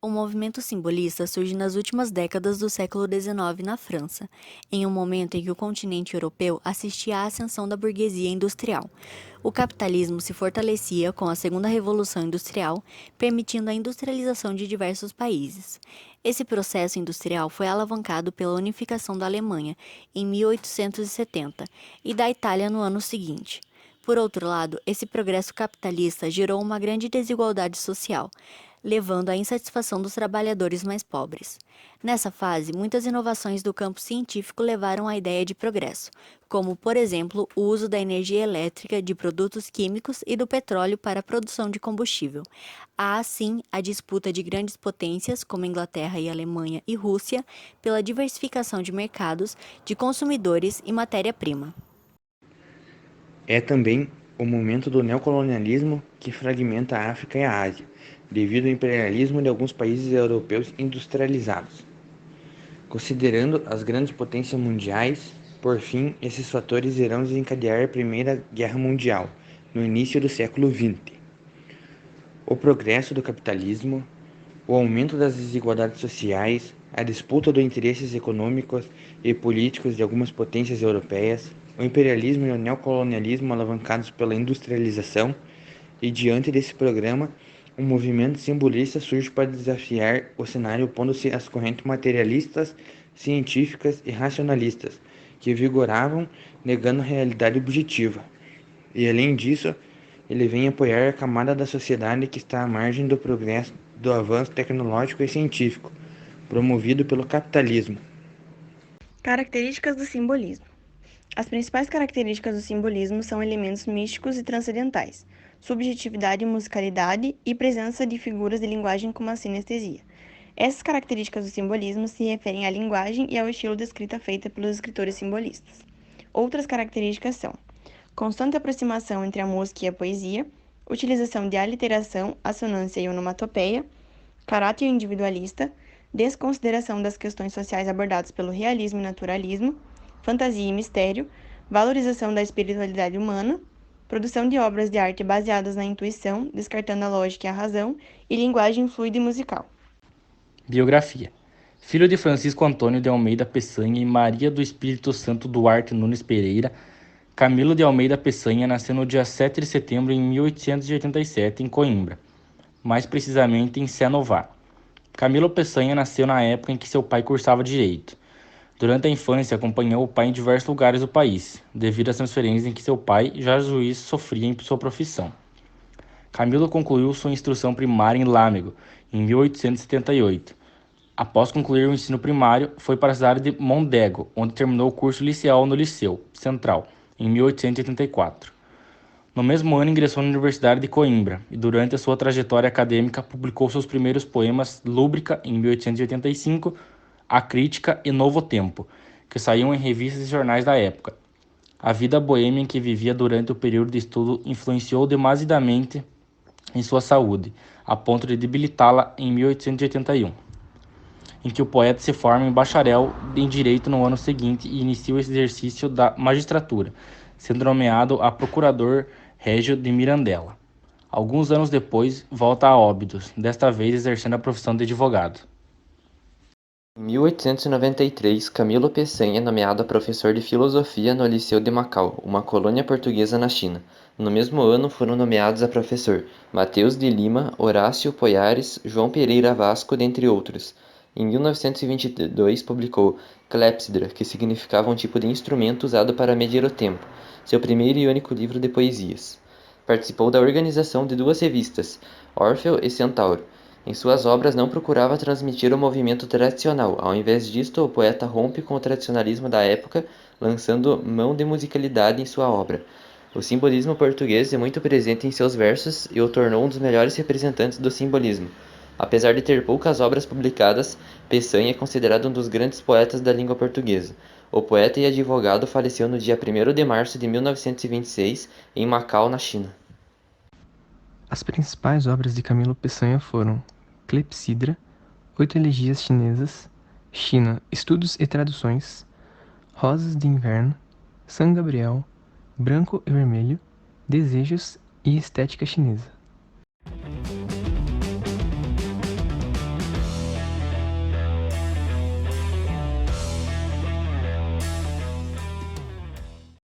O movimento simbolista surge nas últimas décadas do século XIX na França, em um momento em que o continente europeu assistia à ascensão da burguesia industrial. O capitalismo se fortalecia com a Segunda Revolução Industrial, permitindo a industrialização de diversos países. Esse processo industrial foi alavancado pela unificação da Alemanha em 1870 e da Itália no ano seguinte. Por outro lado, esse progresso capitalista gerou uma grande desigualdade social, levando à insatisfação dos trabalhadores mais pobres. Nessa fase, muitas inovações do campo científico levaram à ideia de progresso, como, por exemplo, o uso da energia elétrica, de produtos químicos e do petróleo para a produção de combustível. Há, assim, a disputa de grandes potências, como Inglaterra e Alemanha e Rússia, pela diversificação de mercados, de consumidores e matéria-prima. É também o momento do neocolonialismo que fragmenta a África e a Ásia, devido ao imperialismo de alguns países europeus industrializados. Considerando as grandes potências mundiais, por fim, esses fatores irão desencadear a Primeira Guerra Mundial, no início do século XX. O progresso do capitalismo, o aumento das desigualdades sociais, a disputa dos interesses econômicos e políticos de algumas potências europeias, o imperialismo e o neocolonialismo alavancados pela industrialização, e diante desse programa, um movimento simbolista surge para desafiar o cenário opondo-se às correntes materialistas, científicas e racionalistas, que vigoravam negando a realidade objetiva. E além disso, ele vem apoiar a camada da sociedade que está à margem do progresso, do avanço tecnológico e científico, promovido pelo capitalismo. Características do simbolismo. As principais características do simbolismo são elementos místicos e transcendentais, subjetividade e musicalidade e presença de figuras de linguagem como a sinestesia. Essas características do simbolismo se referem à linguagem e ao estilo de escrita feita pelos escritores simbolistas. Outras características são constante aproximação entre a música e a poesia, utilização de aliteração, assonância e onomatopeia, caráter individualista, desconsideração das questões sociais abordadas pelo realismo e naturalismo, fantasia e mistério, valorização da espiritualidade humana, produção de obras de arte baseadas na intuição, descartando a lógica e a razão, e linguagem fluida e musical. Biografia. Filho de Francisco Antônio de Almeida Peçanha e Maria do Espírito Santo Duarte Nunes Pereira, Camilo de Almeida Peçanha nasceu no dia 7 de setembro de 1887 em Coimbra, mais precisamente em Cenová. Camilo Peçanha nasceu na época em que seu pai cursava Direito. Durante a infância, acompanhou o pai em diversos lugares do país, devido às transferências em que seu pai, já juiz, sofria em sua profissão. Camilo concluiu sua instrução primária em Lâmego, em 1878. Após concluir o ensino primário, foi para a cidade de Mondego, onde terminou o curso liceal no Liceu Central, em 1884. No mesmo ano, ingressou na Universidade de Coimbra e, durante a sua trajetória acadêmica, publicou seus primeiros poemas Lúbrica, em 1885, A Crítica e Novo Tempo, que saíam em revistas e jornais da época. A vida boêmia em que vivia durante o período de estudo influenciou demasiadamente em sua saúde, a ponto de debilitá-la em 1881, em que o poeta se forma em bacharel em Direito no ano seguinte e inicia o exercício da magistratura, sendo nomeado a procurador régio de Mirandela. Alguns anos depois, volta a Óbidos, desta vez exercendo a profissão de advogado. Em 1893, Camilo Peçanha é nomeado professor de filosofia no Liceu de Macau, uma colônia portuguesa na China. No mesmo ano foram nomeados a professor Mateus de Lima, Horácio Poiares, João Pereira Vasco, dentre outros. Em 1922 publicou Clepsydra, que significava um tipo de instrumento usado para medir o tempo, seu primeiro e único livro de poesias. Participou da organização de duas revistas, Orfeu e Centauro. Em suas obras não procurava transmitir o movimento tradicional, ao invés disto, o poeta rompe com o tradicionalismo da época, lançando mão de musicalidade em sua obra. O simbolismo português é muito presente em seus versos e o tornou um dos melhores representantes do simbolismo. Apesar de ter poucas obras publicadas, Peçanha é considerado um dos grandes poetas da língua portuguesa. O poeta e advogado faleceu no dia 1º de março de 1926, em Macau, na China. As principais obras de Camilo Peçanha foram Clepsydra, 8 elegias chinesas, China, Estudos e Traduções, Rosas de Inverno, São Gabriel, Branco e Vermelho, Desejos e Estética Chinesa.